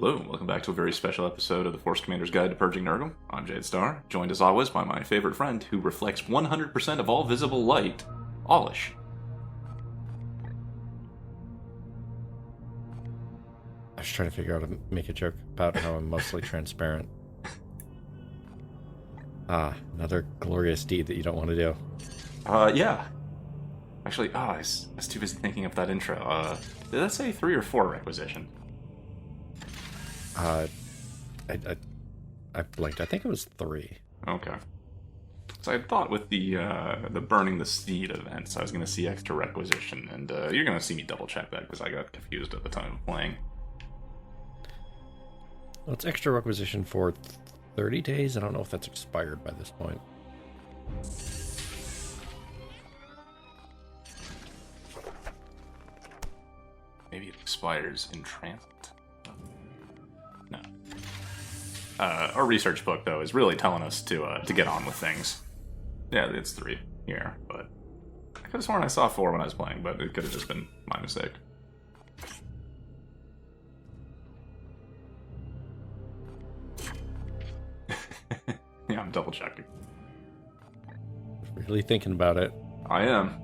Hello, and welcome back to a very special episode of the Force Commander's Guide to Purging Nurgle. I'm Jade Star, joined as always by my favorite friend who reflects 100% of all visible light, Olish. I was trying to figure out how to make a joke about how I'm mostly transparent. Another glorious deed that you don't want to do. Yeah. Actually, I was too busy thinking of that intro. Did that say 3 or 4 requisition? I blinked. I think it was 3. Okay. So I thought with the burning the seed events, I was going to see extra requisition, and you're going to see me double check that because I got confused at the time of playing. Well, it's extra requisition for 30 days. I don't know if that's expired by this point. Maybe it expires in transit. No. Our research book, though, is really telling us to get on with things. Yeah, it's 3 here, but I could have sworn I saw 4 when I was playing, but it could have just been my mistake. Yeah, I'm double checking. Really thinking about it. I am.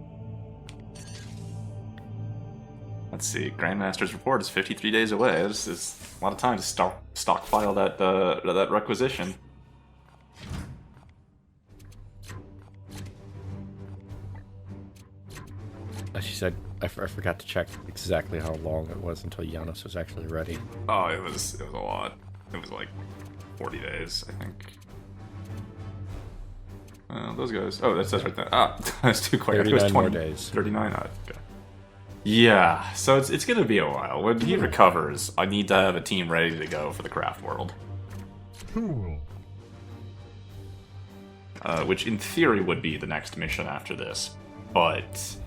Let's see. Grandmaster's report is 53 days away. This is a lot of time to stockpile that requisition. As she said, I forgot to check exactly how long it was until Janos was actually ready. Oh, it was a lot. It was like 40 days, I think. Those guys. Oh, that's right there. That's too quick. 39 more days. 39. Okay. Yeah, so it's gonna be a while. When he recovers, I need to have a team ready to go for the craft world. Cool. Which in theory would be the next mission after this, but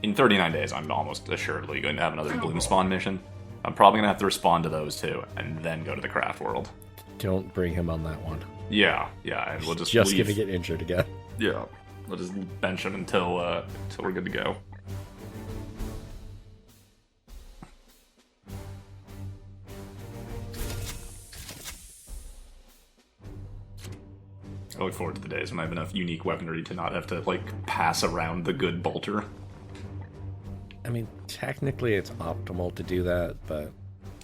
in 39 days, I'm almost assuredly going to have another Bloom Spawn mission. I'm probably gonna have to respond to those two, and then go to the craft world. Don't bring him on that one. Yeah, and we'll just Just leave. gonna get injured again. Yeah, we'll just bench him until we're good to go. I look forward to the days when I have enough unique weaponry to not have to, like, pass around the good bolter. I mean, technically it's optimal to do that, but...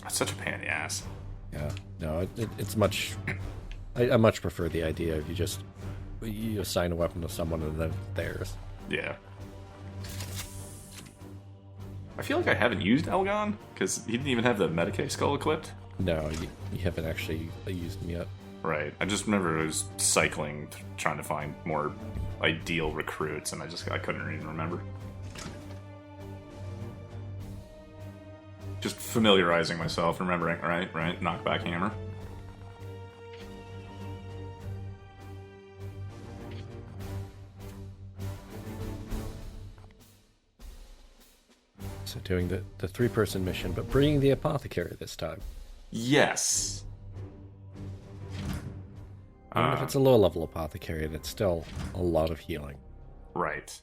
It's such a pain in the ass. Yeah, no, it's much... I much prefer the idea of you assign a weapon to someone and then it's theirs. Yeah. I feel like I haven't used Elgon, because he didn't even have the Medicae skull equipped. No, you haven't actually used them yet. Right. I just remember I was cycling, trying to find more ideal recruits, and I couldn't even remember. Just familiarizing myself, remembering, right? Knockback hammer. So doing the 3-person mission, but bringing the apothecary this time. Yes. Even if it's a low-level apothecary, that's still a lot of healing. Right.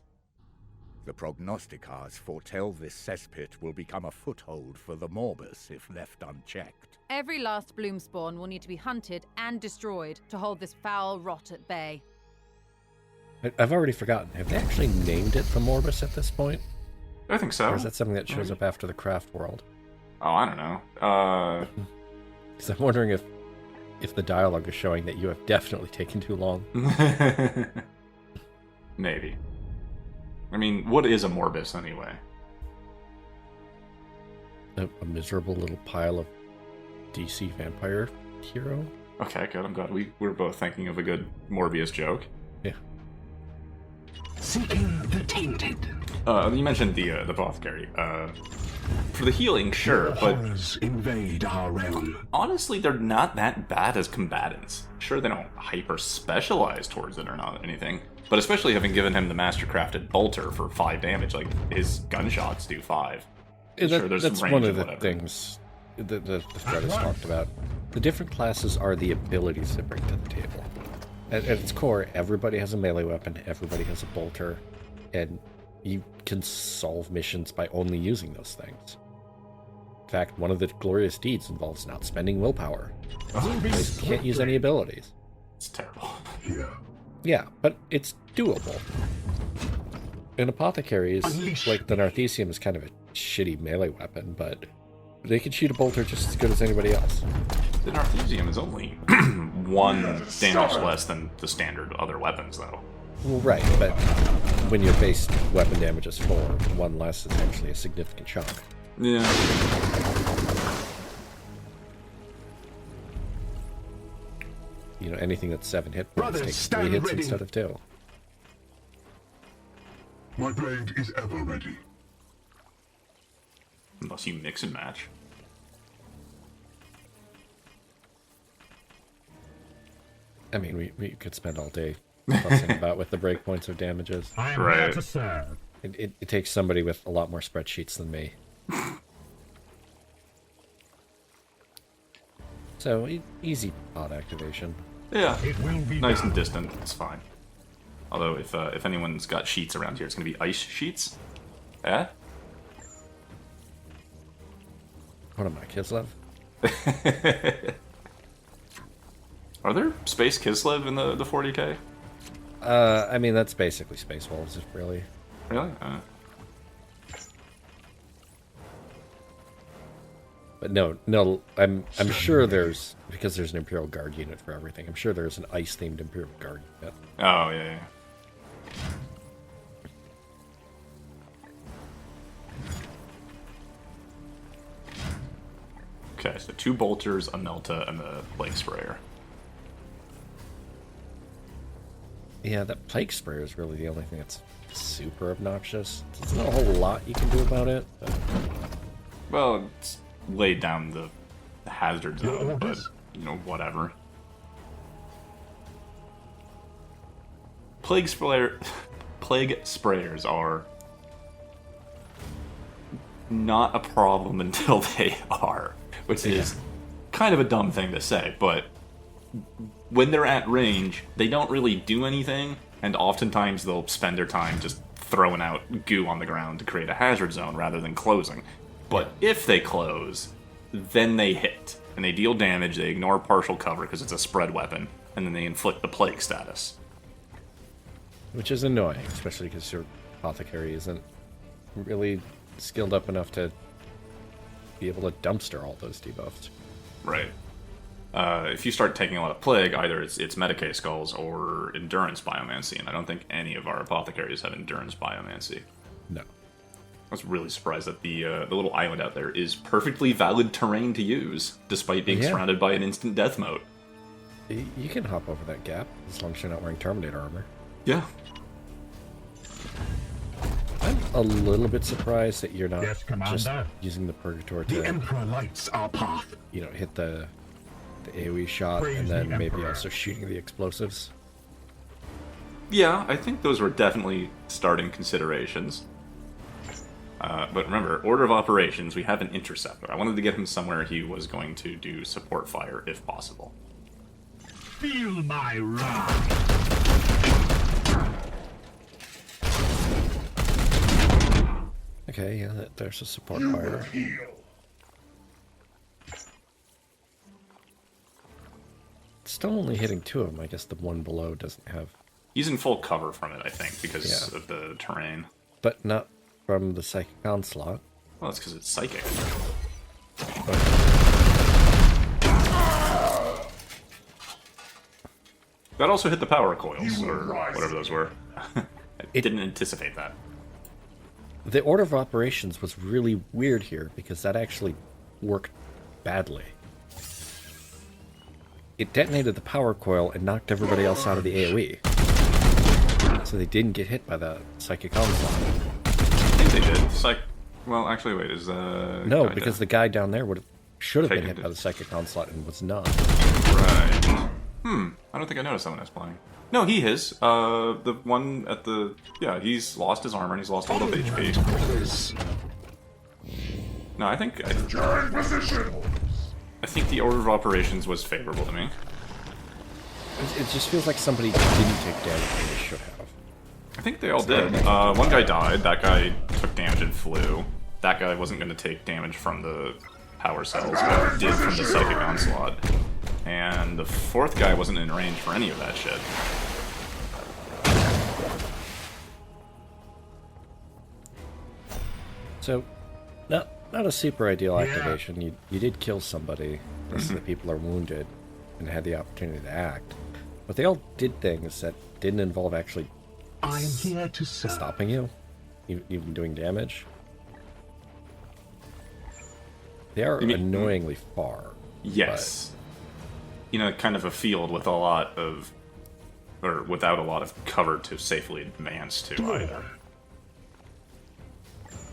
The prognosticars foretell this cesspit will become a foothold for the Morbus if left unchecked. Every last bloom spawn will need to be hunted and destroyed to hold this foul rot at bay. I've already forgotten. Have they actually named it the Morbus at this point? I think so. Or is that something that shows up after the craft world? Oh, I don't know. Because I'm wondering if the dialogue is showing that you have definitely taken too long. Maybe. I mean, what is a Morbus anyway? A miserable little pile of DC vampire hero? Okay, good. I'm glad we're both thinking of a good Morbius joke. Yeah. Seeking the tainted. You mentioned the apothecary. For the healing, sure, but Horrors invade our realm. honestly, they're not that bad as combatants. Sure, they don't hyper-specialize towards it or not anything, but especially having given him the master-crafted bolter for 5 damage, like, his gunshots do 5. Sure, there's That's some range one of and the whatever. things that the thread has talked about. The different classes are the abilities they bring to the table. At its core, everybody has a melee weapon, everybody has a bolter, and you can solve missions by only using those things. In fact, one of the glorious deeds involves not spending willpower. They can't use any abilities. It's terrible. Here. Yeah, but it's doable. An apothecary is like the Narthesium is kind of a shitty melee weapon, but they can shoot a bolter just as good as anybody else. The Narthesium is only 1 damage less than the standard other weapons, though. Well, right, but when your base weapon damage is 4, 1 less is actually a significant chunk. Yeah. You know, anything that's 7 hit points Brothers, takes 3 stand hits ready. instead of 2. My blade is ever ready. Unless you mix and match. I mean, we could spend all day fussing about with the breakpoints of damages. I am Right. here to serve. It takes somebody with a lot more spreadsheets than me. So, easy pod activation. Yeah. It will be Nice done. and distant. It's fine. Although, if anyone's got sheets around here, it's going to be ice sheets. Yeah? What am I, Kislev? Are there Space Kislev in the 40k? I mean, that's basically Space Wolves, really. Really? But no, I'm sure there's, because there's an Imperial Guard unit for everything, I'm sure there's an ice-themed Imperial Guard unit. Oh, yeah. Okay, so 2 bolters, a Melta, and the Plague Sprayer. Yeah, that Plague Sprayer is really the only thing that's super obnoxious. There's not a whole lot you can do about it, but Well, it's laid down the hazard Your zone, but, orders? whatever. Plague Sprayers are not a problem until they are, which is kind of a dumb thing to say, but when they're at range, they don't really do anything, and oftentimes they'll spend their time just throwing out goo on the ground to create a hazard zone rather than closing. But if they close, then they hit, and they deal damage, they ignore partial cover because it's a spread weapon, and then they inflict the plague status. which is annoying, especially because your apothecary isn't really skilled up enough to be able to dumpster all those debuffs. Right. If you start taking a lot of plague, either it's Medicae skulls or endurance biomancy, and I don't think any of our apothecaries have endurance biomancy. No. I was really surprised that the little island out there is perfectly valid terrain to use, despite being Yeah. surrounded by an instant death moat. You can hop over that gap, as long as you're not wearing Terminator armor. Yeah. I'm a little bit surprised that you're not Yes, Commander. just using the Purgator The to, Emperor lights our path. hit the AoE shot, Praise and the then maybe Emperor. also shooting the explosives. Yeah, I think those were definitely starting considerations. But remember, order of operations, we have an interceptor. I wanted to get him somewhere he was going to do support fire, if possible. Feel my wrath. Okay, yeah, there's a support fire. Still only hitting 2 of them. I guess the one below doesn't have, He's in full cover from it, I think, because Yeah. of the terrain. but not from the Psychic Onslaught. Well, that's because it's psychic. That also hit the power coils, or whatever those were. I didn't anticipate that. The order of operations was really weird here because that actually worked badly. It detonated the power coil and knocked everybody else out of the AoE. So they didn't get hit by the Psychic Onslaught. I think they did. Well, actually, wait, is No, guy because dead? the guy down there should have been Taken hit by the Psychic Onslaught and was not. Right. I don't think I noticed someone else playing. No, he is. The one at the... Yeah, he's lost his armor and he's lost a little HP. No, I think the order of operations was favorable to me. It just feels like somebody didn't take damage when they should have. I think they all did. One guy died. That guy took damage and flew. That guy wasn't going to take damage from the power cells, but it did from the psychic onslaught. And the fourth guy wasn't in range for any of that shit. So, not a super ideal activation. You did kill somebody. Most of the people are wounded and had the opportunity to act. But they all did things that didn't involve actually I am here to serve. stopping you, even doing damage. They are annoyingly far. Yes. You know, kind of a field with a lot of... or without a lot of cover to safely advance to either.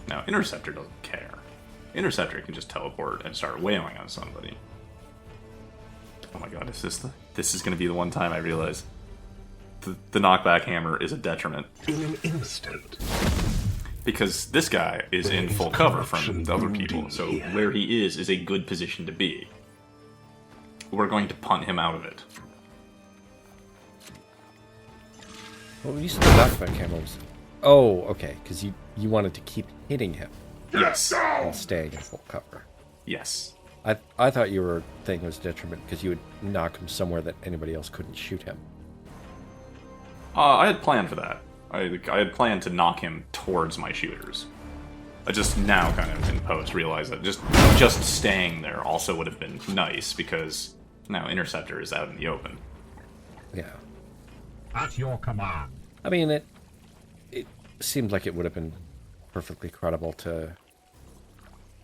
Now, Interceptor doesn't care. Interceptor can just teleport and start wailing on somebody. Oh my god, this is going to be the one time I realize the knockback hammer is a detriment. In an instant. Because this guy is in full cover from the other people, so where he is a good position to be. We're going to punt him out of it. Well, you said the knockback hammer was... Oh, okay, because you wanted to keep hitting him Yes. while staying in full cover. Yes. I thought your thing was detriment because you would knock him somewhere that anybody else couldn't shoot him. I had planned for that. I had planned to knock him towards my shooters. I just now kind of in post realized that just staying there also would have been nice because now Interceptor is out in the open. Yeah. At your command. I mean, it seemed like it would have been perfectly credible to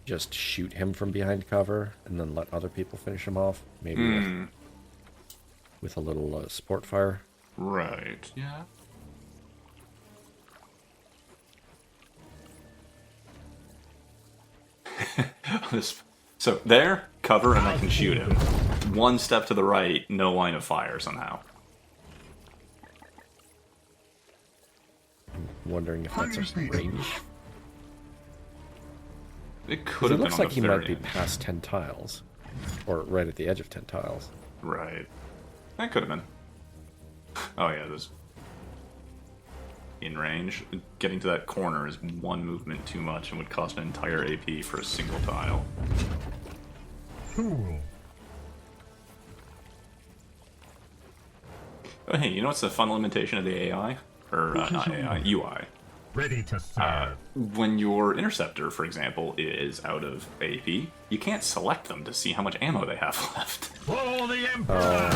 just shoot him from behind cover and then let other people finish him off. Maybe with a little support fire. Right. Yeah. So there, cover, and I can shoot him. One step to the right, no line of fire somehow. I'm wondering if that's a range. It could It have been looks on like the he might very be end. past 10 tiles. Or right at the edge of 10 tiles. Right. That could have been. Oh yeah, there's in range. Getting to that corner is one movement too much and would cost an entire AP for a single tile. Cool. Oh hey, you know what's the fun limitation of the AI? Or not AI, UI. Ready to serve. When your Interceptor, for example, is out of AP, you can't select them to see how much ammo they have left. For the Emperor!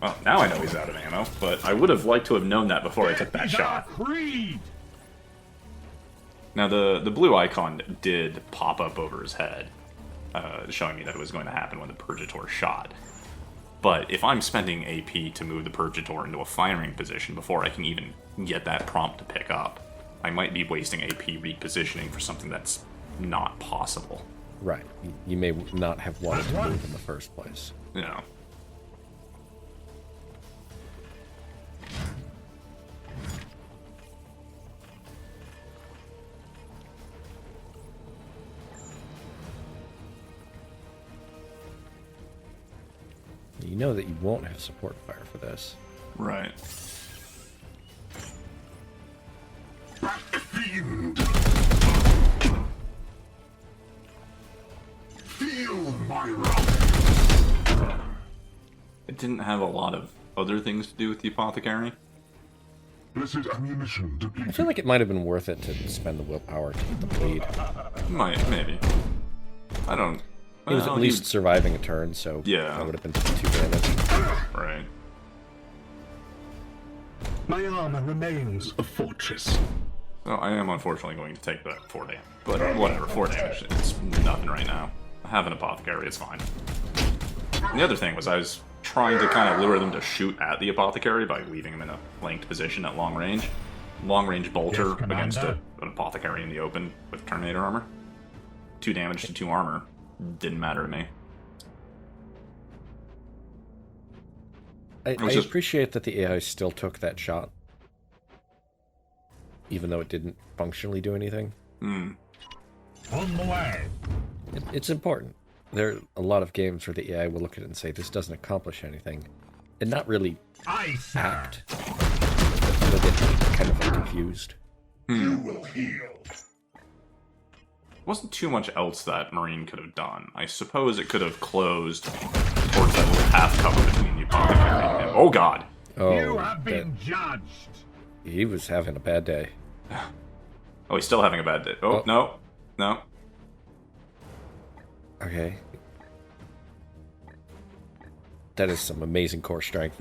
Well, now I know he's out of ammo, but I would have liked to have known that before I took that These shot. are creed! Now, the blue icon did pop up over his head, showing me that it was going to happen when the Purgator shot. But if I'm spending AP to move the Purgator into a firing position before I can even get that prompt to pick up, I might be wasting AP repositioning for something that's not possible. Right. You may not have wanted to move in the first place. You know. You know that you won't have support fire for this. Right. Fiend! Feel my wrath! It didn't have a lot of other things to do with the apothecary. Blessed ammunition I depleted. feel like it might have been worth it to spend the willpower to get the bleed. Maybe. I don't... He was well, at least surviving a turn, so Yeah. that would have been 2 damage. Right. My armor remains a fortress. So I am unfortunately going to take that 4 damage. But whatever, 4 damage. It's nothing right now. I have an apothecary, it's fine. And the other thing was I was trying to kind of lure them to shoot at the apothecary by leaving him in a flanked position at long range. Long range bolter Yes, against Commander. an apothecary in the open with Terminator armor. 2 damage to 2 armor. Didn't matter to me. I was just- appreciate that the AI still took that shot. Even though it didn't functionally do anything. On the way. It's important. There are a lot of games where the AI will look at it and say, this doesn't accomplish anything. And not really Aye, sir. act. They'll get confused. You will heal. Wasn't too much else that Marine could have done. I suppose it could have closed towards that little path cover between the apothecary and him. Oh god! Oh, You have been judged. he was having a bad day. Oh, he's still having a bad day. Oh, Oh. no. No. Okay. That is some amazing core strength.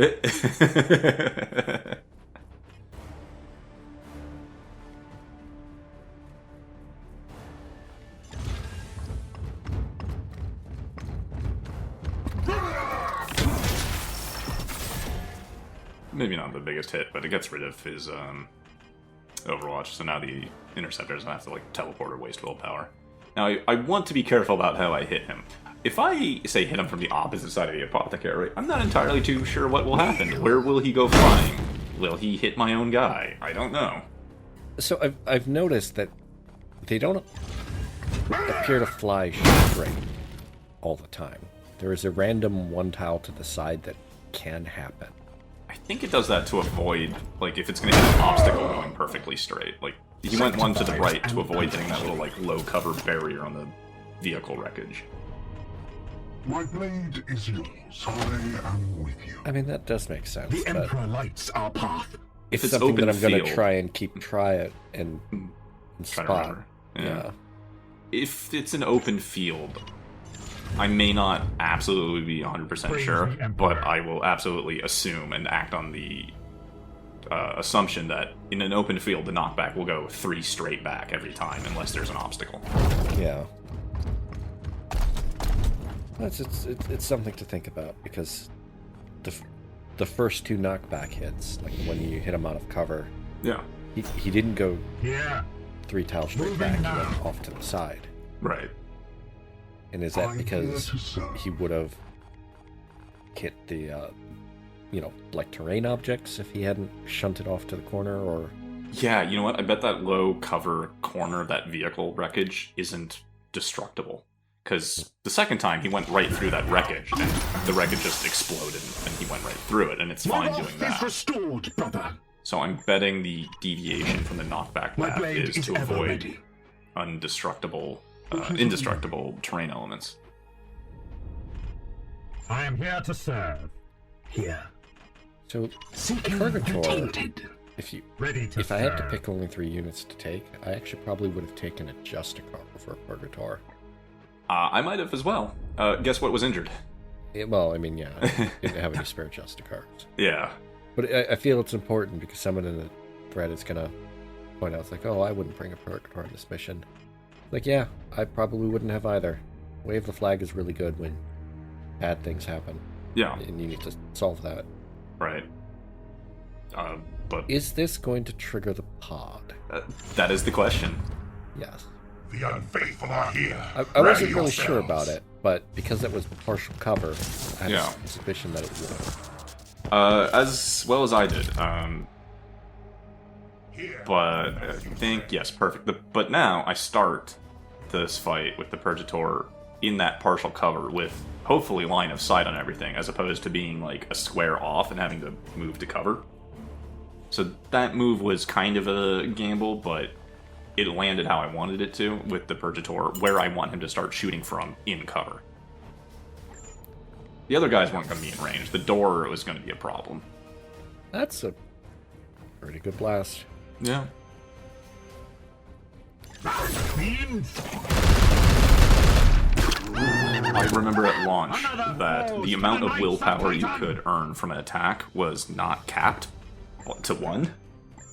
Maybe not the biggest hit, but it gets rid of his Overwatch, so now the Interceptor doesn't have to like teleport or waste willpower. Now, I want to be careful about how I hit him. If I, say, hit him from the opposite side of the Apothecary, I'm not entirely too sure what will happen. Where will he go flying? Will he hit my own guy? I don't know. So I've noticed that they don't appear to fly straight all the time. There is a random one tile to the side that can happen. I think it does that to avoid, like, if it's going to hit an obstacle going perfectly straight. Like, he went one to the right to avoid hitting that little, like, low-cover barrier on the vehicle wreckage. My blade is yours. I am with you. I mean, that does make sense. The but Emperor lights our path. If it's it's something open that I'm going to field, try and try it and trying to spot. remember. Yeah. If it's an open field, I may not absolutely be 100% Praise sure, the Emperor. but I will absolutely assume and act on the assumption that in an open field, the knockback will go 3 straight back every time, unless there's an obstacle. Yeah. It's something to think about, because the first 2 knockback hits, like when you hit him out of cover, Yeah, he didn't go Here. 3 tiles straight Moving back, he now. went off to the side. right. And is that I'm because here to serve. he would have hit the, like terrain objects if he hadn't shunted off to the corner, or... Yeah, you know what? I bet that low cover corner of that vehicle wreckage isn't destructible. Because the second time, he went right through that wreckage, and the wreckage just exploded, and he went right through it, and it's My fine wrath doing is that. restored, brother. So I'm betting the deviation from the knockback My path blade is is to ever avoid ready. indestructible terrain elements. I am here to serve. Here. So, Seeking Purgator, the tainted. Ready to if I serve. had to pick only 3 units to take, I actually probably would have taken a Justicar before Purgator. I might have as well. Guess what was injured? Well, I mean, yeah, I didn't have any spare Justicars. Yeah. But I feel it's important because someone in the thread is going to point out, it's like, oh, I wouldn't bring a Purgator on this mission. Like, yeah, I probably wouldn't have either. Wave the flag is really good when bad things happen, Yeah, and you need to solve that. right. But Is this going to trigger the pod? that is the question. Yes. The unfaithful are here. I wasn't really sure about it, but because it was partial cover, I had Yeah. a suspicion that it would. As well as I did. Here. But I think, yes, perfect. But now I start this fight with the Purgator in that partial cover with hopefully line of sight on everything, as opposed to being like a square off and having to move to cover. So that move was kind of a gamble, but it landed how I wanted it to with the Purgator, where I want him to start shooting from in cover. The other guys weren't going to be in range. The door was going to be a problem. That's a pretty good blast. Yeah. Fiends. I remember at launch Another that foe the amount of standing willpower you Satan. could earn from an attack was not capped to 1.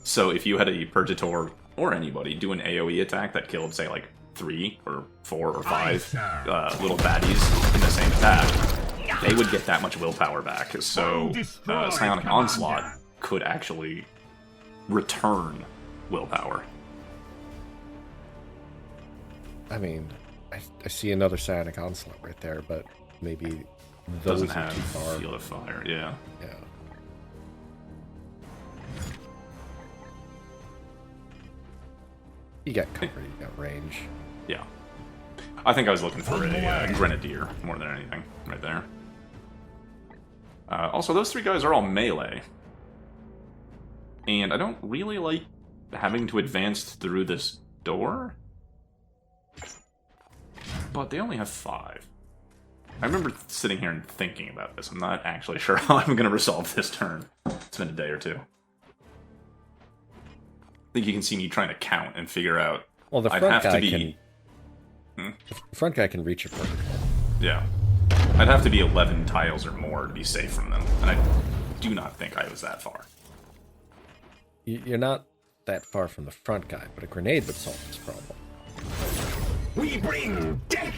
So if you had a Purgator or anybody do an AoE attack that killed, say, like 3 or 4 or 5 sir. little baddies in the same attack, they would get that much willpower back. So Destroy, Psionic Commander. Onslaught could actually return willpower. I mean, I see another Psionic Onslaught right there, but maybe those Doesn't are have too far. Field of Fire, yeah. Yeah. You got cover, you got range. Yeah. I think I was looking for a Grenadier more than anything right there. Also, those 3 guys are all melee. And I don't really like having to advance through this door? But they only have 5. I remember sitting here and thinking about this. I'm not actually sure how I'm going to resolve this turn. It's been a day or two. I think you can see me trying to count and figure out. Well, the I'd front have guy to be, can. The front guy can reach a vertical. Yeah. I'd have to be 11 tiles or more to be safe from them. And I do not think I was that far. You're not that far from the front guy, but a grenade would solve this problem. We bring death!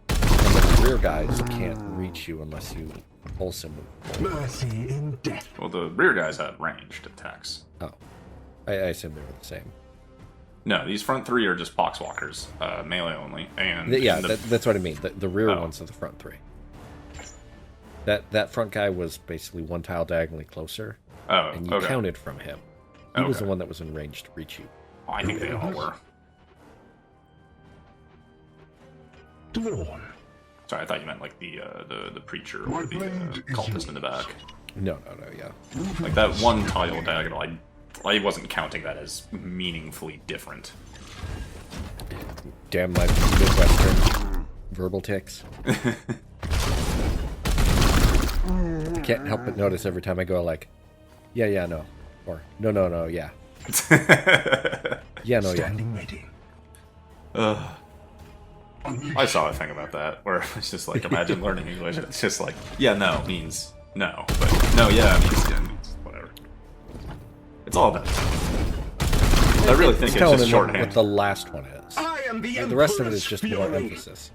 And the rear guys can't reach you unless you pulse him. Mercy in death. Well, the rear guys had ranged attacks. Oh. I assume they were the same. No, these front 3 are just poxwalkers, melee only. And Yeah, the, that's what I mean. The rear Oh. ones are the front 3. That front guy was basically 1 tile diagonally closer, oh, and you okay. counted from him. He was Okay. the one that was in range to reach you. Oh, I think they all were. Dwarf. Sorry, I thought you meant like the preacher or My the blade is cultist in the back. No, yeah. Like that 1 tile diagonal, I wasn't counting that as meaningfully different. Damn my Midwestern verbal tics. I can't help but notice every time I go like, yeah, no. Or, no, yeah. Yeah, no, yeah. Standing ready. I saw a thing about that where it's just like, imagine learning English and it's just like, yeah, no means no, but no, yeah means yeah, means whatever. It's all about I really think it's telling just him shorthand. what the last one is. I am the The rest of it Emperor's is just more fury. emphasis.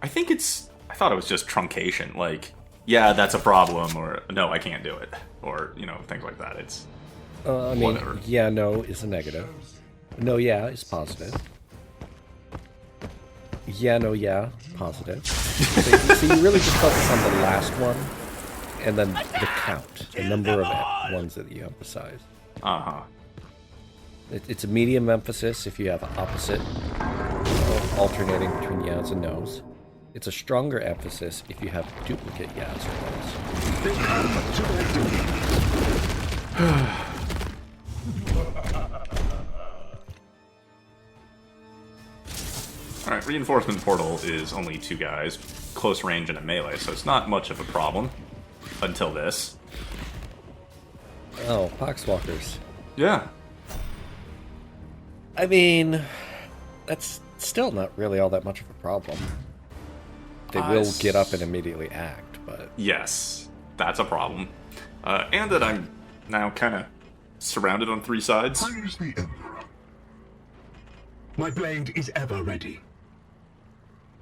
I thought it was just truncation, like, yeah, that's a problem, or no, I can't do it, or, you know, things like that. It's I mean, whatever. yeah, no is a negative. No, yeah is positive. Yeah, no, yeah, positive. So you really just focus on the last one, and then the count, the number of ones that you emphasize. Uh-huh. It's a medium emphasis if you have opposite, alternating between yeahs and no's. It's a stronger emphasis if you have duplicate yeahs or no's. They come to their doom. Alright, reinforcement portal is only 2 guys, close range and a melee, so it's not much of a problem. Until this. Oh, poxwalkers. Yeah. I mean, that's still not really all that much of a problem. They will get up and immediately act, but... Yes, that's a problem. And that I'm now kind of surrounded on 3 sides. Praise the Emperor. My blade is ever ready.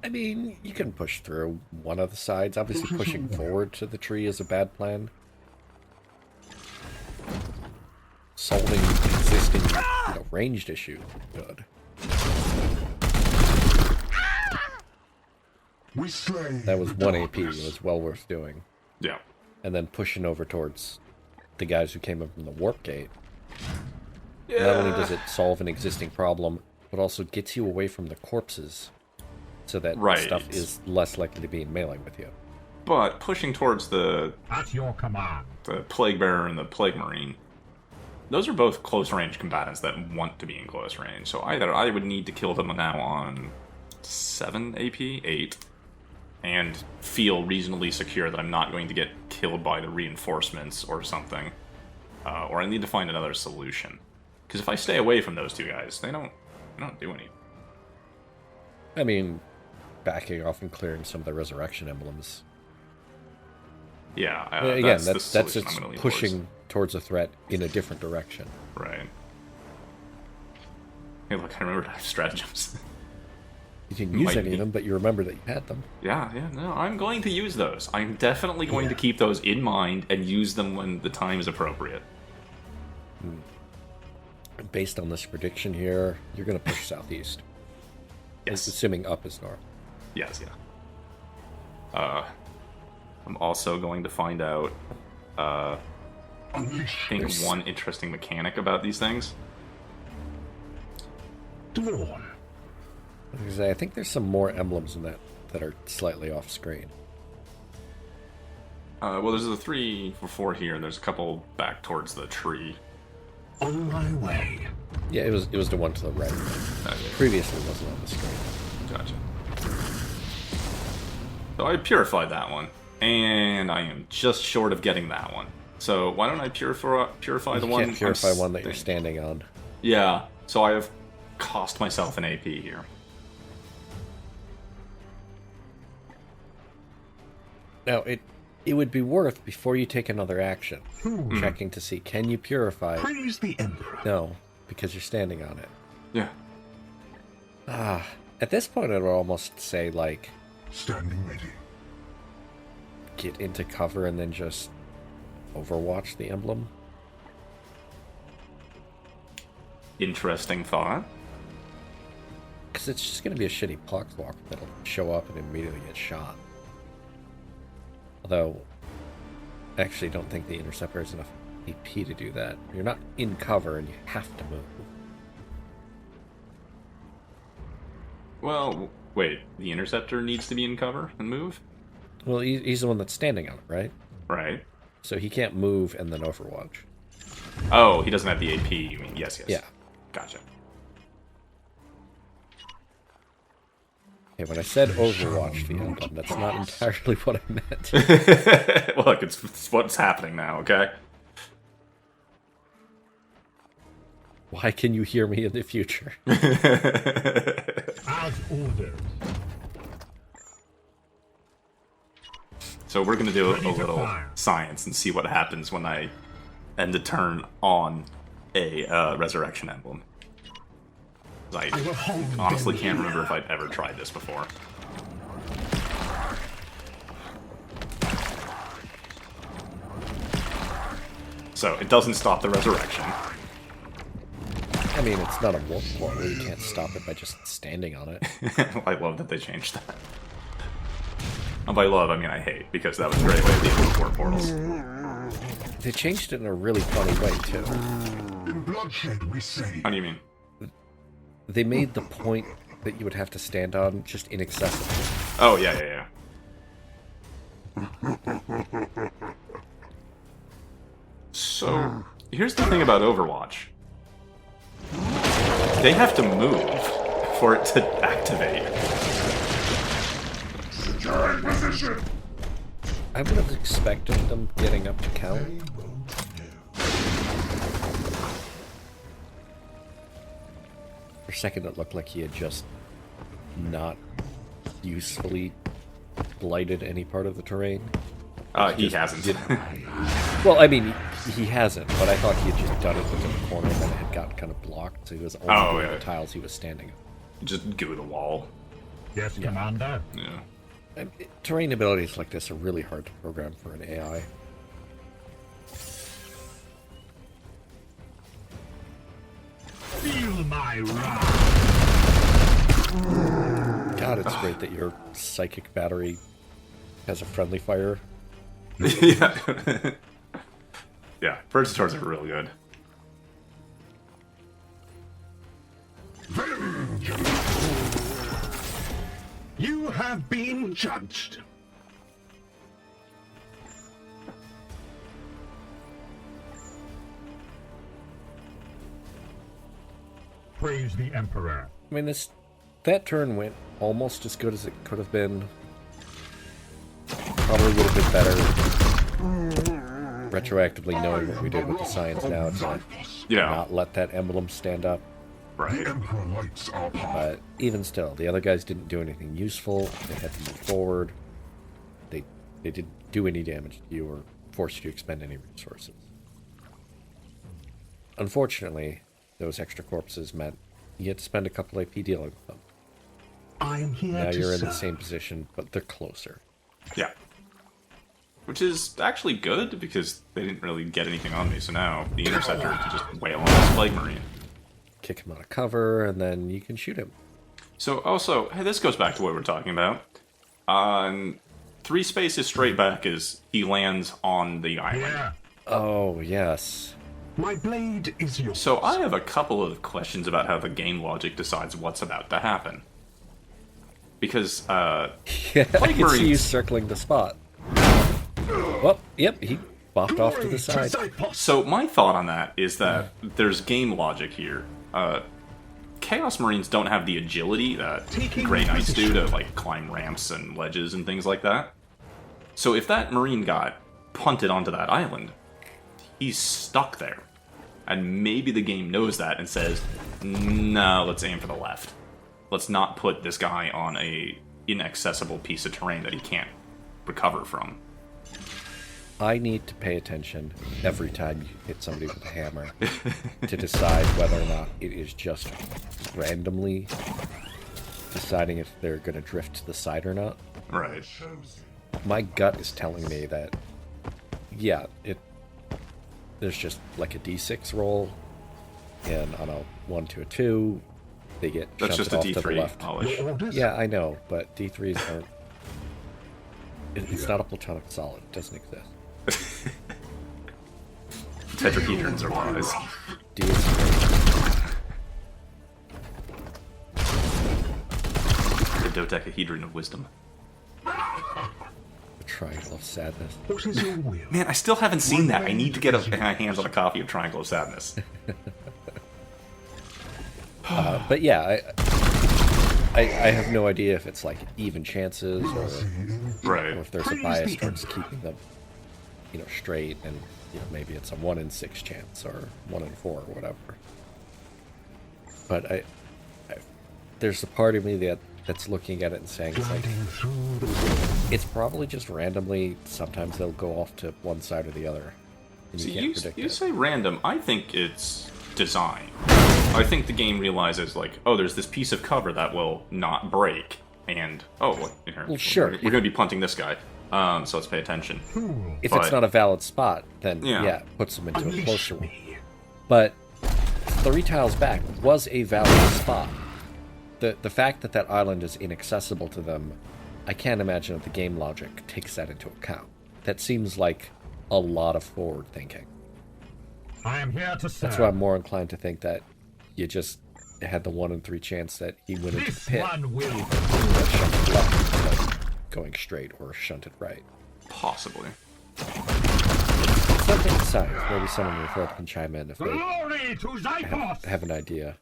I mean, you can push through one of the sides. Obviously, pushing forward to the tree is a bad plan. Solving existing, ranged issue, good. We slay That was the 1 AP. It darkness. was well worth doing. Yeah. And then pushing over towards the guys who came up from the warp gate. Yeah. Not only does it solve an existing problem, but also gets you away from the corpses, so that Right. stuff is less likely to be in melee with you. But pushing towards the At your command. Plague Bearer and the Plague Marine, those are both close range combatants that want to be in close range. So either I would need to kill them now on 7 AP, 8, and feel reasonably secure that I'm not going to get killed by the reinforcements or something, or I need to find another solution. Because if I stay away from those 2 guys, they don't do anything. I mean, backing off and clearing some of the resurrection emblems. Yeah, Again, the that's solution it's I'm gonna lean pushing towards a threat in a different direction. towards. Right. Hey, look, I remembered I have stratagems. You can use Might any be. of them, but you remember that you had them. Yeah, no, I'm going to use those. I'm definitely going to keep those in mind and use them when the time is appropriate. Based on this prediction here, you're going to push southeast. Yes. Assuming up is north. Yes, yeah. I'm also going to find out, I Unleash think, There's- one interesting mechanic about these things. Dwarf. Because I think there's some more emblems in that are slightly off screen. Well, there's the 3 or 4 here, and there's a couple back towards the tree. On my way. Yeah, it was the one to the right. Okay. Previously it wasn't on the screen. Gotcha. So I purified that one, and I am just short of getting that one. So why don't I purify the You one? can't purify I'm one that you're standing on. Yeah. So I have cost myself an AP here. Now, it would be worth, before you take another action, checking to see, can you purify? Praise the Emperor. No, because you're standing on it. Yeah. At this point, I would almost say, like, Standing ready. get into cover and then just overwatch the emblem. Interesting thought. Because it's just going to be a shitty poxwalk that'll show up and immediately get shot. Although, I actually don't think the Interceptor has enough AP to do that. You're not in cover and you have to move. Well, wait. The Interceptor needs to be in cover and move? Well, he's the one that's standing on it, right? Right. So he can't move and then overwatch. Oh, he doesn't have the AP, you mean? Yes, yes. Yeah. Gotcha. Okay, when I said overwatch the emblem, that's not entirely what I meant. Look, it's what's happening now, okay? Why can you hear me in the future? As ordered. So we're going to do a Ready to little fire. science and see what happens when I end a turn on a resurrection emblem. I I will hold honestly them can't here. remember if I've ever tried this before. So it doesn't stop the resurrection. I mean, it's not a warp portal. You can't stop it by just standing on it. I love that they changed that. And by love, I mean I hate, because that was a great way to deal with warp portals. They changed it in a really funny way, too. In bloodshed we say. How do you mean? They made the point that you would have to stand on just inaccessible. Oh, yeah, yeah, yeah. So, here's the thing about Overwatch. They have to move for it to activate. Securing position. I would have expected them getting up to count. For a second, it looked like he had just not usefully blighted any part of the terrain. He hasn't. Well, I mean, he hasn't, but I thought he had just done it within the corner and then it had gotten kind of blocked, so he was only doing yeah. the tiles he was standing on. Just goo the wall. Yes, Commander. Yeah. Terrain abilities like this are really hard to program for an AI. Feel my wrath. God, it's great that your psychic battery has a friendly fire. Yeah. Yeah, Birds Tours are real good. You have been judged. Praise the Emperor. I mean, that turn went almost as good as it could have been. Probably would have been better retroactively knowing what we did with the science now to Yeah, not let that emblem stand up. right. The Emperor lights our path. But even still, the other guys didn't do anything useful. They had to move forward. They didn't do any damage to you or force you to expend any resources. Unfortunately, those extra corpses meant you had to spend a couple AP dealing with them. I am here Now to you're in serve. the same position, but they're closer. Yeah. Which is actually good, because they didn't really get anything on me, so now the Interceptor can just wail on this Plague Marine. Kick him out of cover, and then you can shoot him. So also, hey, this goes back to what we were talking about. On 3 spaces straight back is he lands on the island. Yeah. Oh, yes. My blade is yours. So I have a couple of questions about how the game logic decides what's about to happen. Because, Yeah, I can see you Marines. circling the spot. Well, yep, he bopped off to the side. so my thought on that is that there's game logic here. Chaos Marines don't have the agility that Grey Knights do to like climb ramps and ledges and things like that. So if that Marine got punted onto that island, he's stuck there. And maybe the game knows that and says, no, let's aim for the left. Let's not put this guy on a inaccessible piece of terrain that he can't recover from. I need to pay attention every time you hit somebody with a hammer to decide whether or not it is just randomly deciding if they're going to drift to the side or not. Right. My gut is telling me that, yeah, there's just like a d6 roll, and on a 1 to a 2, they get That's shunted just a off to the D3 left. knowledge. Yeah, I know, but D3s aren't... It's not a platonic solid. It doesn't exist. Tetrahedrons are wise. D is great. The dodecahedron of wisdom. The triangle of sadness. What is your will? Man, I still haven't seen that. I need to get my hands on a copy of Triangle of Sadness. But yeah, I have no idea if it's like even chances or Right. if there's a bias towards keeping them, straight, and maybe it's a 1 in 6 chance or 1 in 4 or whatever. But I there's a part of me that's looking at it and saying it's probably just randomly. Sometimes they'll go off to one side or the other. And So you can't predict you it. say random. I think it's design. I think the game realizes, like, oh, there's this piece of cover that will not break, and Well, sure. we're going to be punting this guy, so let's pay attention. If But- it's not a valid spot, then Yeah. it puts them into a Unleash closer one. me. But 3 tiles back was a valid spot. The fact that that island is inaccessible to them, I can't imagine that the game logic takes that into account. That seems like a lot of forward thinking. I am here to serve. That's why I'm more inclined to think that you just had the 1 in 3 chance that he went into the This pit one will. and shunted left instead of going straight or shunted right. Possibly. Something science. Maybe someone in the thread can chime in if they Glory to Zyphos! have an idea.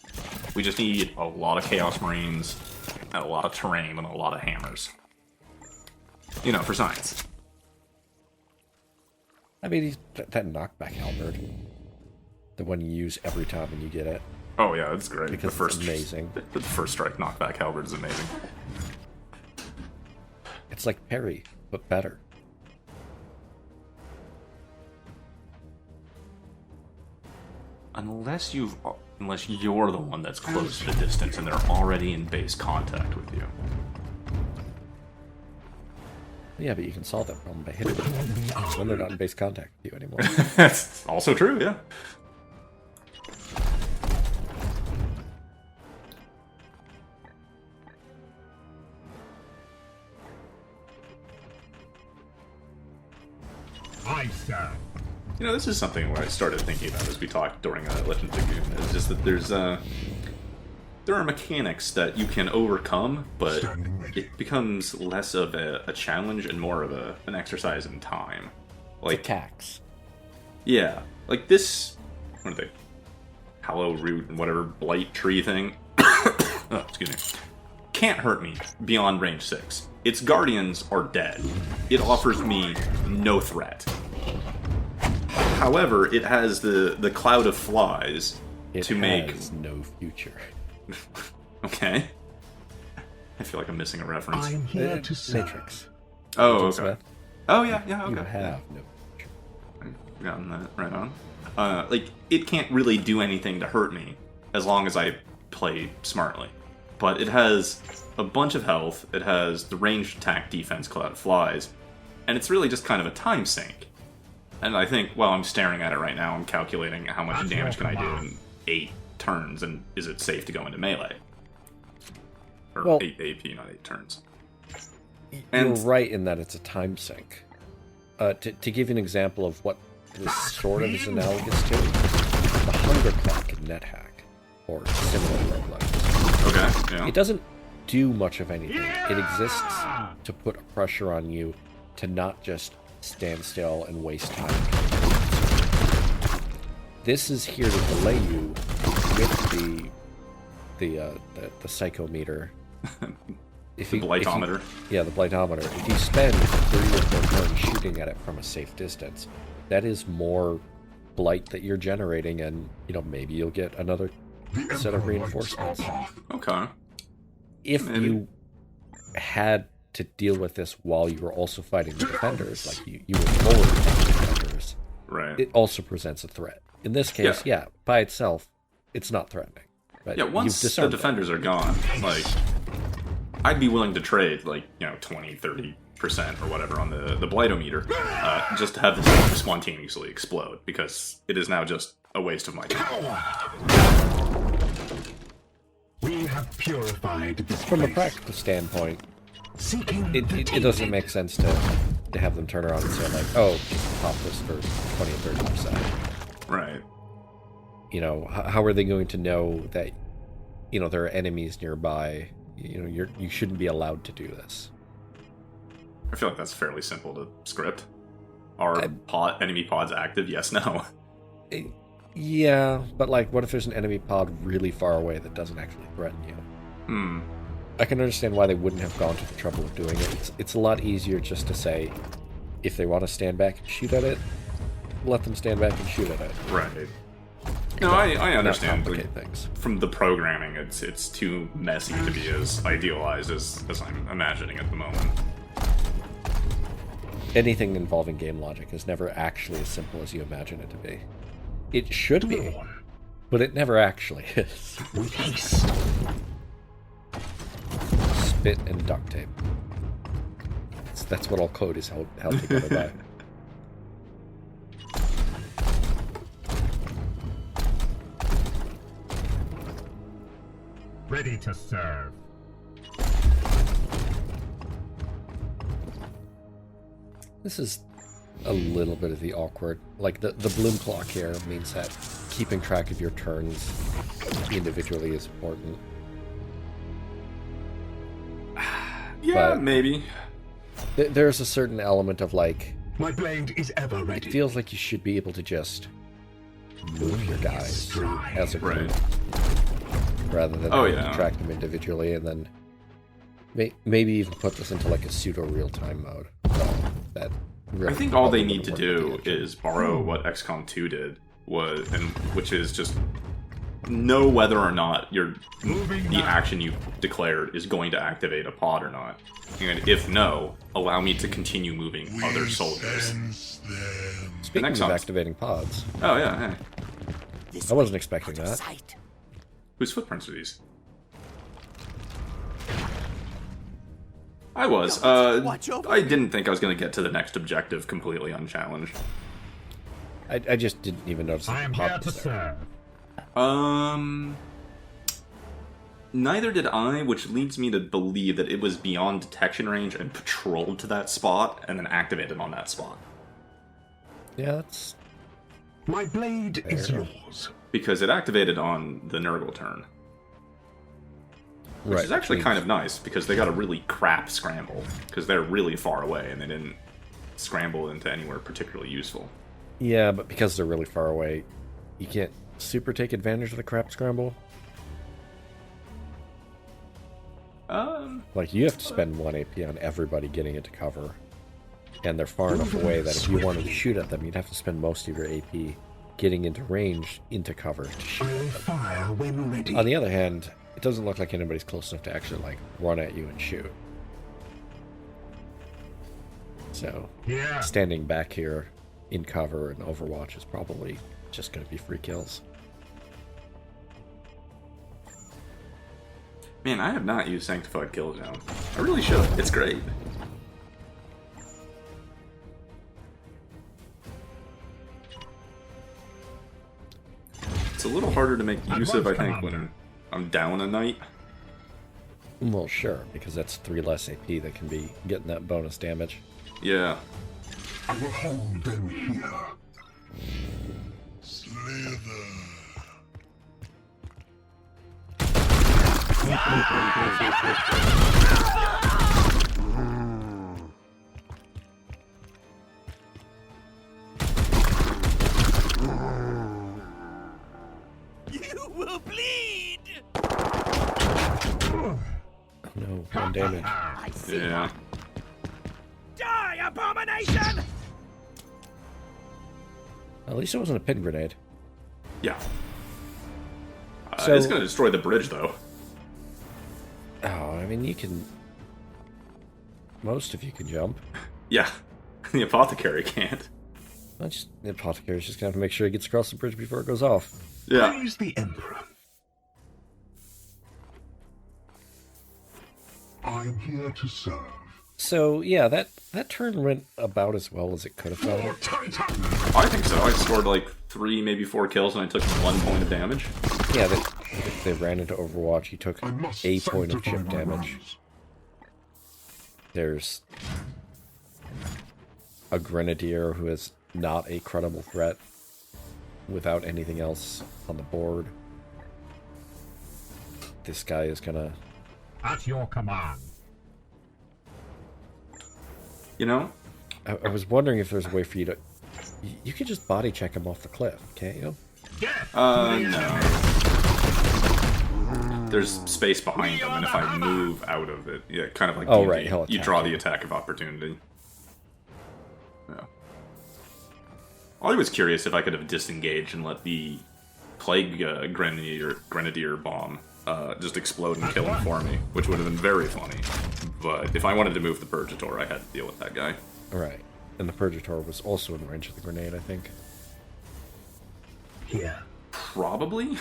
We just need a lot of Chaos Marines, and a lot of terrain, and a lot of hammers. For science. I mean, that knockback halberd, the one you use every time when you get it, Oh yeah, that's great. because it's amazing. The first strike knockback halberd is amazing. It's like parry, but better. Unless you're the one that's close to the distance and they're already in base contact with you. Yeah, but you can solve that problem by hitting them when they're not in base contact with you anymore. That's also true, yeah. I serve. This is something where I started thinking about as we talked during Legends of Goon. It's just that there are mechanics that you can overcome, but it becomes less of a challenge and more of an exercise in time. Like, Attacks. yeah, like this, what are they? Hallow root and whatever blight tree thing. Oh, excuse me. Can't hurt me beyond range 6. Its guardians are dead. It offers me no threat. However, it has the cloud of flies It to make. has no future. Okay. I feel like I'm missing a reference. I am here to serve. Matrix. Oh, Agent okay. Smith, Oh, yeah, okay. you have no future. I've gotten that right on. It can't really do anything to hurt me as long as I play smartly. But it has a bunch of health, it has the ranged attack defense Cloud of Flies, and it's really just kind of a time sink. And I think while I'm staring at it right now, I'm calculating how much damage can I do in 8 turns, and is it safe to go into melee? Or Well- 8 AP, not 8 turns. You're And- right in that it's a time sink. To give you an example of what this sort of is analogous to, the Hunger Clock in NetHack, or similar roguelikes. Okay, yeah. It doesn't do much of anything. It exists to put a pressure on you to not just stand still and waste time. This is here to delay you with the the psychometer. If The blightometer. Yeah, the blightometer. If you spend 3 or 4 turns shooting at it from a safe distance, that is more blight that you're generating, and maybe you'll get another The set of Emperor lights our reinforcements. path. Okay. If Maybe. you had to deal with this while you were also fighting the defenders, like you were forward fighting the defenders, Right. it also presents a threat. In this case, yeah, by itself, it's not threatening. But Yeah, once you've the disarmed defenders are gone, like, I'd be willing to trade, like, 20, 30% or whatever on the blightometer, just to have this thing spontaneously explode, because it is now just a waste of my time. We have purified this From a place. practical standpoint, Seeking it doesn't make sense to have them turn around and say, like, oh, just pop this for 20 or 30%. Right. How are they going to know that, there are enemies nearby? You shouldn't be allowed to do this. I feel like that's fairly simple to script. Are enemy pods active? Yes, no. Yeah, but what if there's an enemy pod really far away that doesn't actually threaten you? I can understand why they wouldn't have gone to the trouble of doing it. It's a lot easier just to say, if they want to stand back and shoot at it, let them stand back and shoot at it. Right. No, I Not understand. complicate things. From the programming, it's too messy to be as idealized as I'm imagining at the moment. Anything involving game logic is never actually as simple as you imagine it to be. It should be, but it never actually is. with haste. Spit and duct tape. That's what all code is held together by. Ready to serve. This is a little bit of the awkward. The bloom clock here means that keeping track of your turns individually is important. Yeah, But- maybe. There's a certain element of My blade is ever it ready. feels like you should be able to just move your guys as a group, rather than Oh, having to yeah. track them individually, and then maybe even put this into a pseudo real-time mode. That really I think all they probably need to wouldn't work with do the engine. is borrow what XCOM 2 did, which is just know whether or not the action you declared is going to activate a pod or not. And if no, allow me to continue moving other soldiers. Sense them. Speaking next of sounds- activating pods, Oh yeah, hey. I wasn't expecting that. Whose footprints are these? I was. I didn't think I was going to get to the next objective completely unchallenged. I just didn't even notice I that am the here pod to was there. serve. Neither did I, which leads me to believe that it was beyond detection range and patrolled to that spot and then activated on that spot. Yeah, that's My blade is Fair. yours. Because it activated on the Nurgle turn. Which right. is actually which kind means- of nice, because they got a really crap scramble. Because they're really far away, and they didn't scramble into anywhere particularly useful. Yeah, but because they're really far away, you can't super take advantage of the crap scramble. You have to spend 1 AP on everybody getting into cover. And they're far enough away that if you wanted to shoot at them, you'd have to spend most of your AP getting into range, into cover to shoot. I will fire when ready. On the other hand, it doesn't look like anybody's close enough to actually, run at you and shoot. So, Yeah. standing back here in cover and Overwatch is probably just going to be free kills. Man, I have not used Sanctified Kill Zone. I really should. It's great. It's a little harder to make use of, I think, when I'm down a night. Well, sure, because that's 3 less AP that can be getting that bonus damage. Yeah. I will hold them here. Slither. You will bleed! no, 1 damage. I see. Yeah. Die, abomination! At least it wasn't a pin grenade. Yeah. So- It's gonna destroy the bridge, though. Oh, I mean, you can... Most of you can jump. Yeah. The apothecary can't. The apothecary's just gonna have to make sure he gets across the bridge before it goes off. Yeah. Praise the Emperor. I'm here to serve. So, yeah, that turn went about as well as it could have gone. I think so. I scored like 3, maybe 4 kills, and I took 1 point of damage. Yeah, they ran into Overwatch. He took I must a point of sanctify chip my damage. rounds. There's a Grenadier who is not a credible threat without anything else on the board. This guy is gonna... At your command. You know? I was wondering if there's a way for you to... You could just body check him off the cliff, can't you? No. There's space behind them, and if I move out of it, yeah, kind of like Oh, D&D, right, he'll you attack draw you. the attack of opportunity. Yeah. I was curious if I could have disengaged and let the plague grenadier bomb just explode and kill him for me, which would have been very funny. But if I wanted to move the Purgator, I had to deal with that guy. Right. And the Purgator was also in range of the grenade, I think. Here. Probably.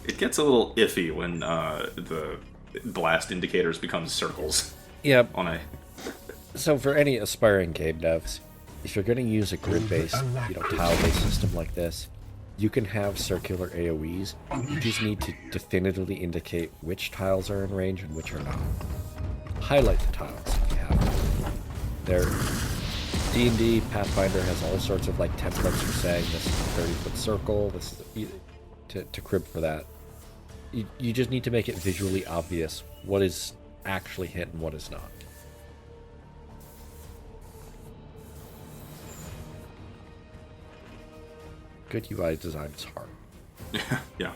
It gets a little iffy when the blast indicators become circles Yeah, on a... so for any aspiring game devs, if you're going to use a grid-based, tile-based system like this, you can have circular AoEs. You just need to definitively indicate which tiles are in range and which are not. Highlight the tiles if you have. There, D&D Pathfinder has all sorts of like templates for saying this is a 30-foot circle. This is to crib for that. You just need to make it visually obvious what is actually hit and what is not. Good UI design is hard. Yeah.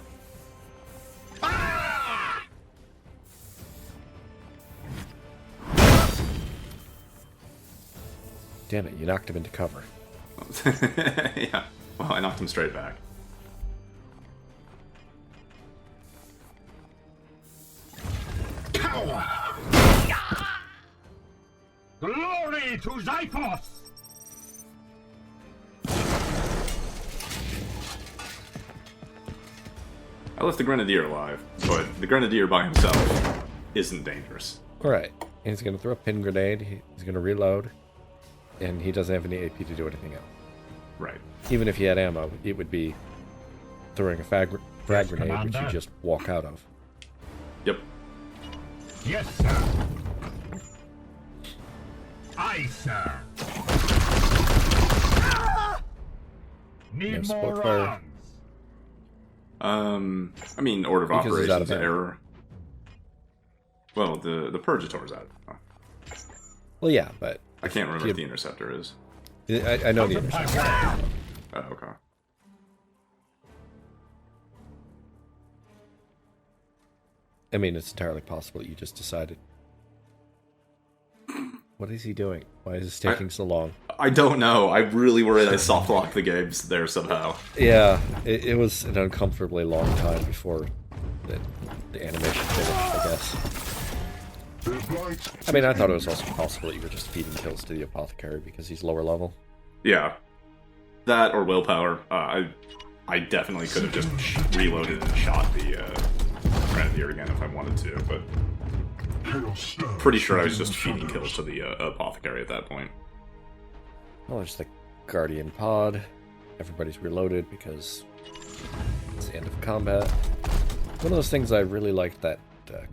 Damn it, you knocked him into cover. Yeah. Well, I knocked him straight back. Power! Glory to Zyphos! I left the Grenadier alive, but the Grenadier by himself isn't dangerous. Alright, he's going to throw a pin grenade, he's going to reload, and he doesn't have any AP to do anything else. Right. Even if he had ammo, it would be throwing a frag grenade, which you Commander. just walk out of. Yep. Yes, sir. Aye, sir. Need No more support fire. rounds. I mean, order of Because he's out operations of ammo. error. Well, the Purgator's out. Oh, Well, yeah, but I can't remember you- what the Interceptor is. I know the intercept. Oh, okay. I mean, it's entirely possible you just decided. What is he doing? Why is this taking so long? I don't know. I really worried I soft locked the games there somehow. Yeah, it was an uncomfortably long time before the animation finished, I guess. I mean, I thought it was also possible that you were just feeding kills to the apothecary because he's lower level. Yeah. That or willpower. I definitely could have just reloaded and shot the Grenadier again if I wanted to, but pretty sure I was just feeding kills to the apothecary at that point. Well, there's the Guardian pod. Everybody's reloaded because it's the end of combat. One of those things I really liked that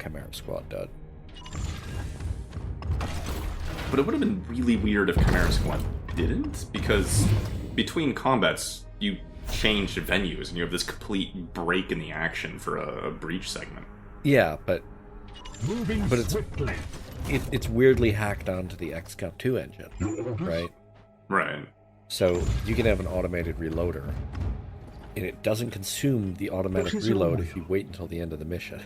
Chimera Squad did. But it would have been really weird if Chimera Squad didn't, because between combats, you change venues and you have this complete break in the action for a breach segment. Yeah, but Moving But it's- swiftly. it's weirdly hacked onto the XCOM 2 engine, right? Right. So you can have an automated reloader, and it doesn't consume the automatic What is your reload will? if you wait until the end of the mission.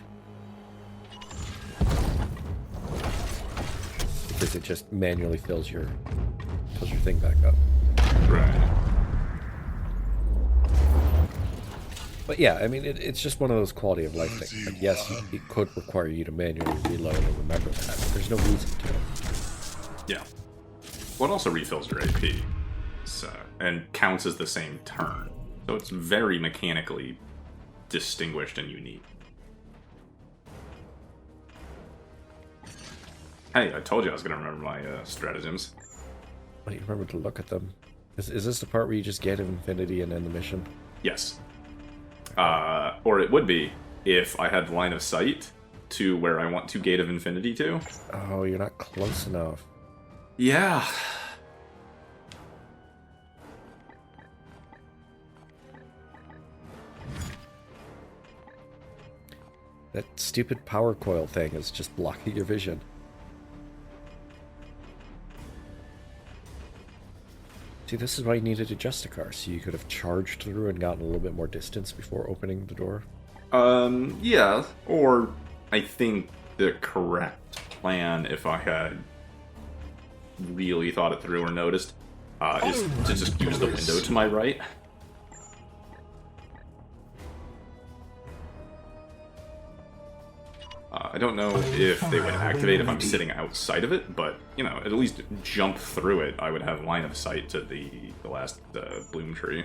because it just manually fills your thing back up. Right. But yeah, I mean, it's just one of those quality of life things. Like, yes, it could require you to manually reload and remember that, but there's no reason to. Yeah. Well, it also refills your AP, so, and counts as the same turn. So it's very mechanically distinguished and unique. Hey, I told you I was going to remember my stratagems. Well, you remember to look at them. Is this the part where you just Gate of Infinity and end the mission? Yes. Or it would be if I had line of sight to where I want to Gate of Infinity to. Oh, you're not close enough. Yeah. That stupid power coil thing is just blocking your vision. See, this is why you needed a Justicar, so you could have charged through and gotten a little bit more distance before opening the door. Yeah. Or I think the correct plan, if I had really thought it through or noticed, is to just use the window to my right. I don't know if they would activate if I'm sitting outside of it, but, you know, at least jump through it, I would have line of sight to the last bloom tree.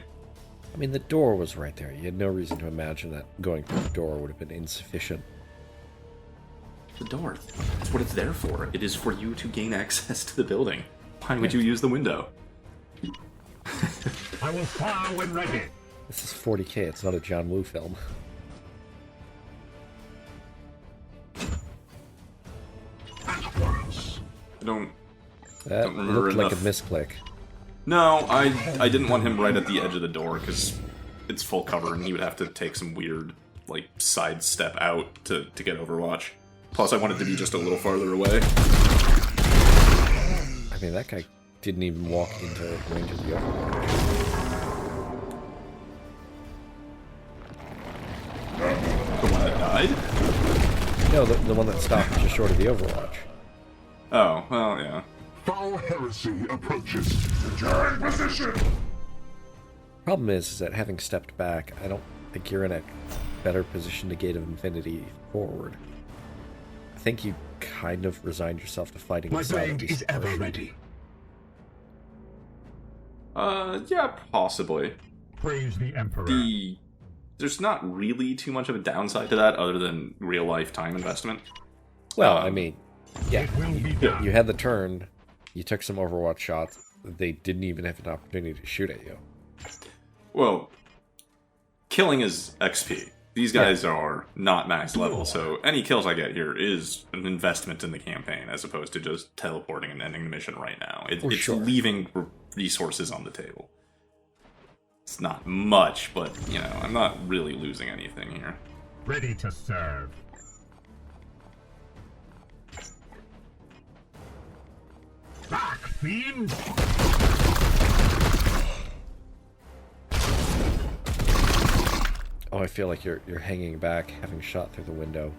I mean, the door was right there. You had no reason to imagine that going through the door would have been insufficient. The door. That's what it's there for. It is for you to gain access to the building. Why would you use the window? I will fire when ready. This is 40K, it's not a John Woo film. I don't That remember looked like a enough. misclick. No, I didn't want him right at the edge of the door, because it's full cover, and he would have to take some weird, like, side step out to get Overwatch. Plus, I wanted to be just a little farther away. I mean, that guy didn't even walk into range of the Overwatch. The one that died? No, the one that stopped just short of the Overwatch. Oh, well, yeah. Foul heresy approaches. Securing position! Problem is that having stepped back, I don't think you're in a better position to Gate of Infinity forward. I think you kind of resigned yourself to fighting My the side blade is ever ready. Yeah, possibly. Praise the Emperor. There's not really too much of a downside to that other than real-life time investment. Well, I mean, yeah, It will be done. you had the turn, you took some Overwatch shots, they didn't even have an opportunity to shoot at you. Well, killing is XP. These guys are not max level, so any kills I get here is an investment in the campaign as opposed to just teleporting and ending the mission right now. It's sure. leaving resources on the table. It's not much, but, you know, I'm not really losing anything here. Ready to serve. Back, fiend! Oh, I feel like you're hanging back, having shot through the window.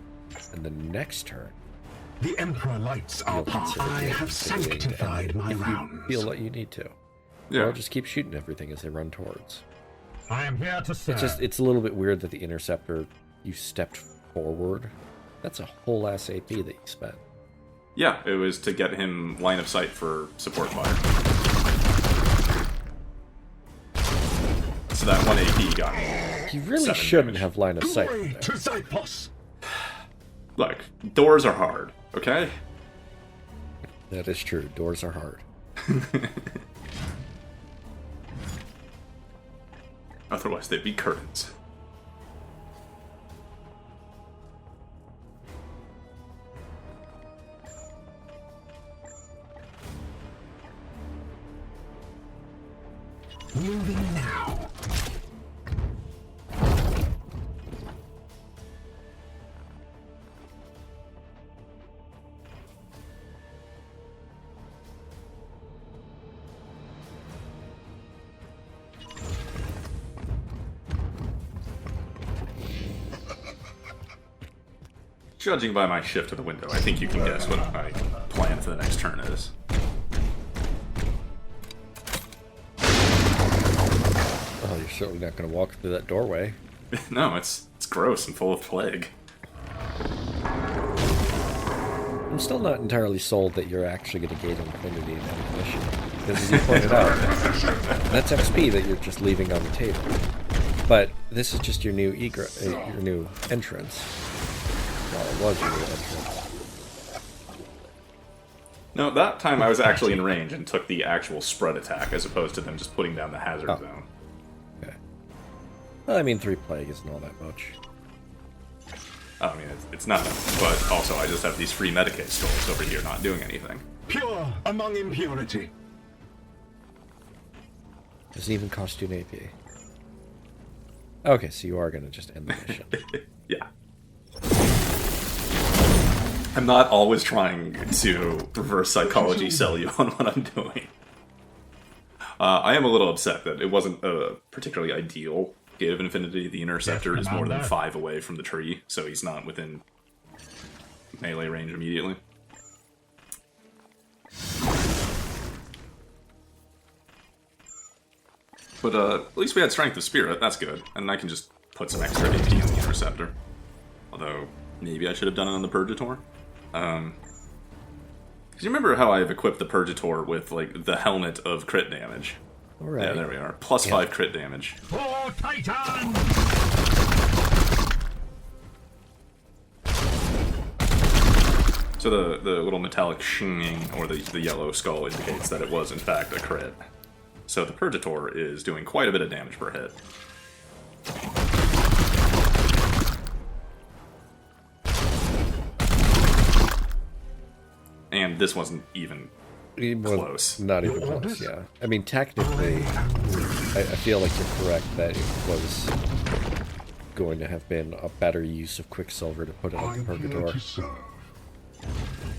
And the next turn, The Emperor lights are you'll consider I Gate of have Infinity to sanctified end my if you rounds. feel that you need to. Yeah. Or just keep shooting everything as they run towards. I am here to serve. It's a little bit weird that the Interceptor, you stepped forward. That's a whole ass AP that you spent. Yeah, it was to get him line of sight for support fire. So that one AP got me. You really 7 shouldn't damage. have line of sight. Glory there. to Xypos! Look, doors are hard, okay? That is true. Doors are hard. Otherwise, they'd be curtains. Moving now. Judging by my shift to the window, I think you can guess what I plan for the next turn is. Oh, you're certainly not going to walk through that doorway. No, it's gross and full of plague. I'm still not entirely sold that you're actually going to gain infinity in any mission. Because as you pointed out, that's XP that you're just leaving on the table. But this is just your new your new entrance. Well, it was your new entrance. No, that time I was actually in range and took the actual spread attack as opposed to them just putting down the hazard zone. Okay. Well, I mean, 3 plague isn't all that much. I mean, it's nothing, but also I just have these free Medicaid stalls over here not doing anything. Pure among impurity. Doesn't even cost you an AP. Okay, so you are going to just end the mission. Yeah. I'm not always trying to reverse psychology sell you on what I'm doing. I am a little upset that it wasn't a particularly ideal Gate of Infinity. The Interceptor is more than 5 away from the tree, so he's not within melee range immediately. But at least we had Strength of Spirit, that's good. And I can just put some extra AP on the Interceptor. Although, maybe I should have done it on the Purgator. Because you remember how I've equipped the Purgator with, like, the helmet of crit damage? Alright. Yeah, there we are. Plus 5 crit damage. For Titan! So the little metallic shinging, or the yellow skull, indicates that it was, in fact, a crit. So the Purgator is doing quite a bit of damage per hit. And this wasn't even close. Not even close, yeah. I mean, technically, I feel like you're correct that it was going to have been a better use of Quicksilver to put it on the I'm here Purgator, to serve.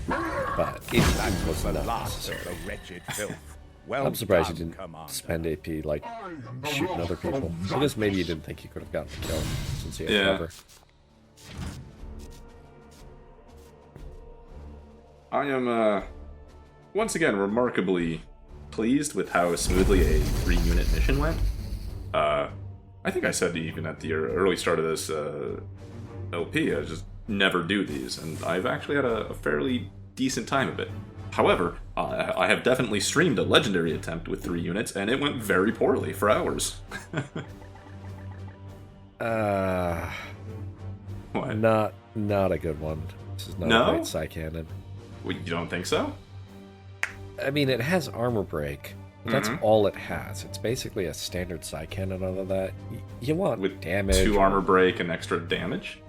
but it was The not last of necessary. the wretched filth. Well I'm surprised you done, didn't Commander. spend AP, like, I am the shooting other wrath people. of I guess maybe you Xanthus. didn't think you could have gotten the kill, since you had Yeah. cover. I am, once again, remarkably pleased with how smoothly a 3-unit mission went. I think I said even at the early start of this LP, I just never do these, and I've actually had a fairly decent time of it. However, I have definitely streamed a legendary attempt with 3 units, and it went very poorly for hours. What? Not a good one. This is not No? a great Psy Cannon. Well, you don't think so? I mean, it has armor break, but that's Mm-hmm. all it has. It's basically a standard Psy Cannon. Other than that, you want With damage. 2 armor break and extra damage?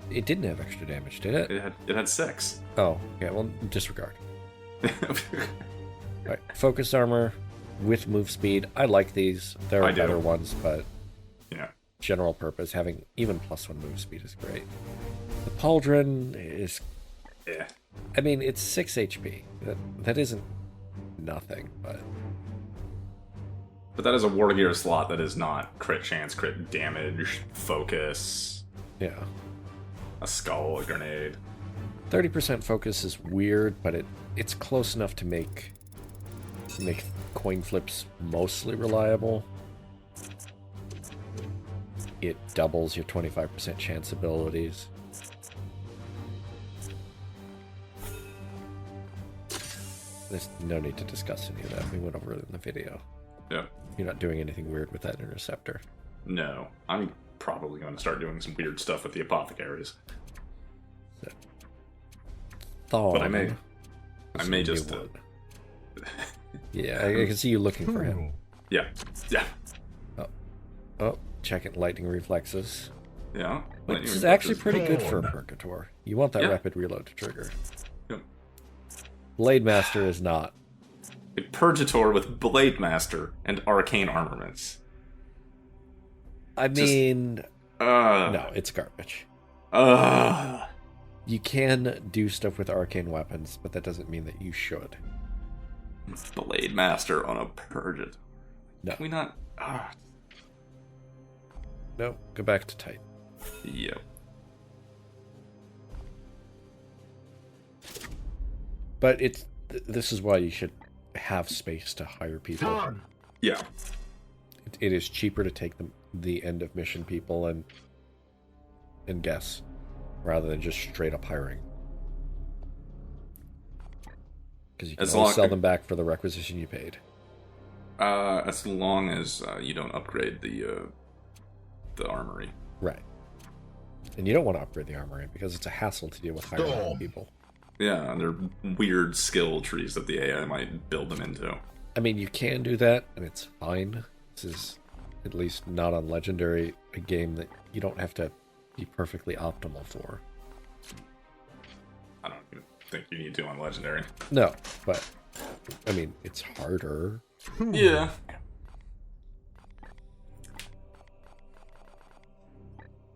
It didn't have extra damage, did it? It had 6. Oh, yeah. Well, disregard. Right. Focus armor with move speed. I like these. There I are do. better ones, but Yeah. general purpose, having even +1 move speed is great. The Pauldron is, Yeah. I mean, it's 6 HP. That isn't nothing, but But that is a War Gear slot that is not crit chance, crit damage, focus, yeah. a skull, a grenade. 30% focus is weird, but it's close enough to make coin flips mostly reliable. It doubles your 25% chance abilities. There's no need to discuss any of that. We went over it in the video. Yeah. You're not doing anything weird with that interceptor. No. I'm probably going to start doing some weird stuff with the apothecaries. Thawne. But I may is a new just... one. Yeah, I can see you looking for him. yeah. Yeah. Oh, checking lightning reflexes. Yeah. Which Lightning is actually reflexes. pretty good for a Purgator. You want that Yeah. rapid reload to trigger. Yep. Blade Master is not. A Purgator with Blade Master and Arcane Armaments. I mean, No. no, it's garbage. Uh, You can do stuff with arcane weapons, but that doesn't mean that you should. Blade Master on a Purgator. No. Can we not... No, go back to Titan. Yep. But this is why you should have space to hire people. Done. Yeah. It is cheaper to take the end of mission people and guess, rather than just straight up hiring. Because you can always sell them back for the requisition you paid. As long as you don't upgrade the armory. Right. And you don't want to upgrade the armory because it's a hassle to deal with hiring people. Yeah, and they're weird skill trees that the AI might build them into. I mean, you can do that, and it's fine. This is, at least not on Legendary, a game that you don't have to be perfectly optimal for. I don't even think you need to on Legendary. No, but, I mean, it's harder. Yeah.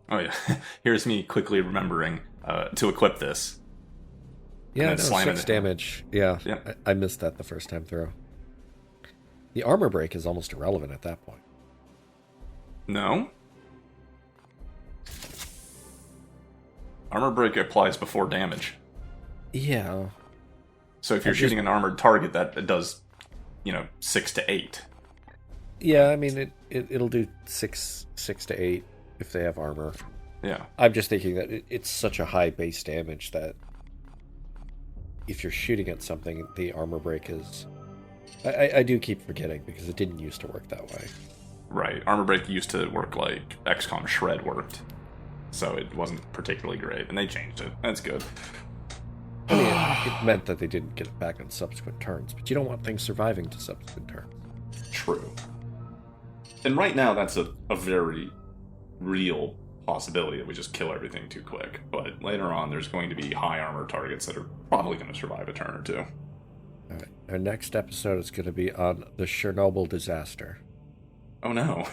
Oh yeah, here's me quickly remembering to equip this. Yeah, no, 6 damage. Yeah, I missed that the first time through. The armor break is almost irrelevant at that point. No? Armor break applies before damage. Yeah. So if you're shooting an armored target, that does, 6 to 8. Yeah, I mean, it'll do 6 to 8 if they have armor. Yeah. I'm just thinking that it's such a high base damage that if you're shooting at something, the armor break is... I do keep forgetting because it didn't used to work that way. Right. Armor break used to work like XCOM Shred worked. So it wasn't particularly great, and they changed it. That's good. I mean, it meant that they didn't get it back on subsequent turns, but you don't want things surviving to subsequent turns. True. And right now, that's a very real possibility that we just kill everything too quick. But later on, there's going to be high armor targets that are probably going to survive a turn or two. All right. Our next episode is going to be on the Chernobyl disaster. Oh no.